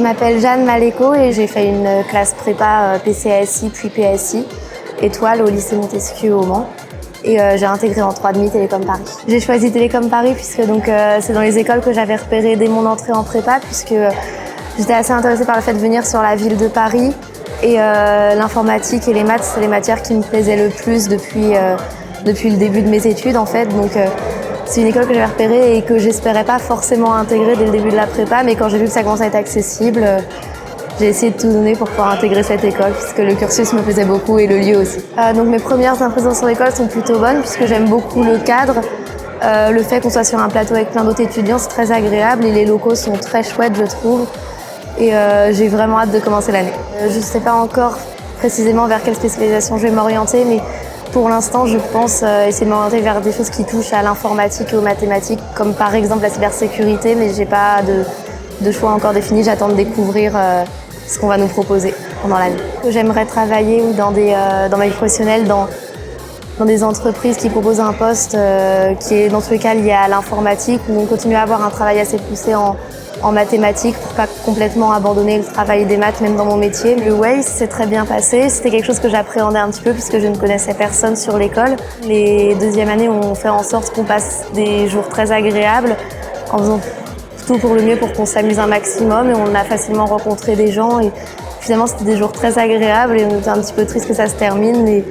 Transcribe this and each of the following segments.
m'appelle Jeanne Maléco et j'ai fait une classe prépa PCASI puis PSI, étoile au lycée Montesquieu au Mans. Et j'ai intégré en 3,5 Télécom Paris. J'ai choisi Télécom Paris puisque c'est dans les écoles que j'avais repérées dès mon entrée en prépa, puisque j'étais assez intéressée par le fait de venir sur la ville de Paris. Et l'informatique et les maths, c'est les matières qui me plaisaient le plus depuis le début de mes études en fait. Donc c'est une école que j'avais repérée et que j'espérais pas forcément intégrer dès le début de la prépa, mais quand j'ai vu que ça commençait à être accessible, j'ai essayé de tout donner pour pouvoir intégrer cette école, puisque le cursus me plaisait beaucoup et le lieu aussi. Donc mes premières impressions sur l'école sont plutôt bonnes, puisque j'aime beaucoup le cadre. Le fait qu'on soit sur un plateau avec plein d'autres étudiants, c'est très agréable et les locaux sont très chouettes, je trouve. Et j'ai vraiment hâte de commencer l'année. Je ne sais pas encore précisément vers quelle spécialisation je vais m'orienter, mais pour l'instant, je pense essayer de m'orienter vers des choses qui touchent à l'informatique et aux mathématiques, comme par exemple la cybersécurité, mais j'ai pas de choix encore défini. J'attends de découvrir ce qu'on va nous proposer pendant l'année. J'aimerais travailler dans ma vie professionnelle, dans des entreprises qui proposent un poste qui est dans tous les cas lié à l'informatique, où on continue à avoir un travail assez poussé en mathématiques pour pas complètement abandonner le travail des maths même dans mon métier. Le WACE s'est très bien passé, c'était quelque chose que j'appréhendais un petit peu puisque je ne connaissais personne sur l'école. Les deuxièmes années ont fait en sorte qu'on passe des jours très agréables en faisant tout pour le mieux pour qu'on s'amuse un maximum, et on a facilement rencontré des gens et finalement c'était des jours très agréables et on était un petit peu triste que ça se termine, mais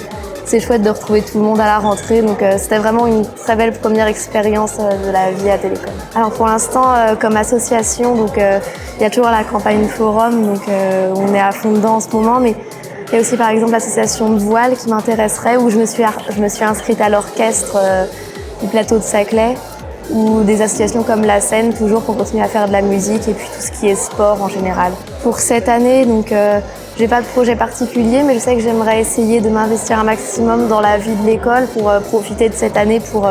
c'est chouette de retrouver tout le monde à la rentrée, donc c'était vraiment une très belle première expérience de la vie à Télécom. Alors pour l'instant, comme association, donc il y a toujours la campagne Forum, donc on est à fond dedans en ce moment, mais il y a aussi par exemple l'association de voile qui m'intéresserait, où je me suis inscrite à l'orchestre du plateau de Saclay, ou des associations comme la Scène, toujours pour continuer à faire de la musique, et puis tout ce qui est sport en général. Pour cette année, donc j'ai pas de projet particulier, mais je sais que j'aimerais essayer de m'investir un maximum dans la vie de l'école pour profiter de cette année pour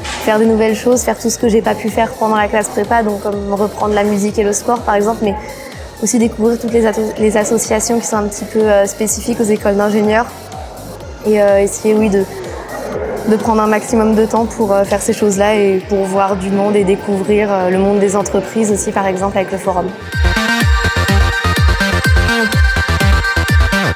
faire de nouvelles choses, faire tout ce que j'ai pas pu faire pendant la classe prépa, donc comme reprendre la musique et le sport par exemple, mais aussi découvrir toutes les associations qui sont un petit peu spécifiques aux écoles d'ingénieurs, et essayer de prendre un maximum de temps pour faire ces choses-là et pour voir du monde et découvrir le monde des entreprises aussi, par exemple avec le forum.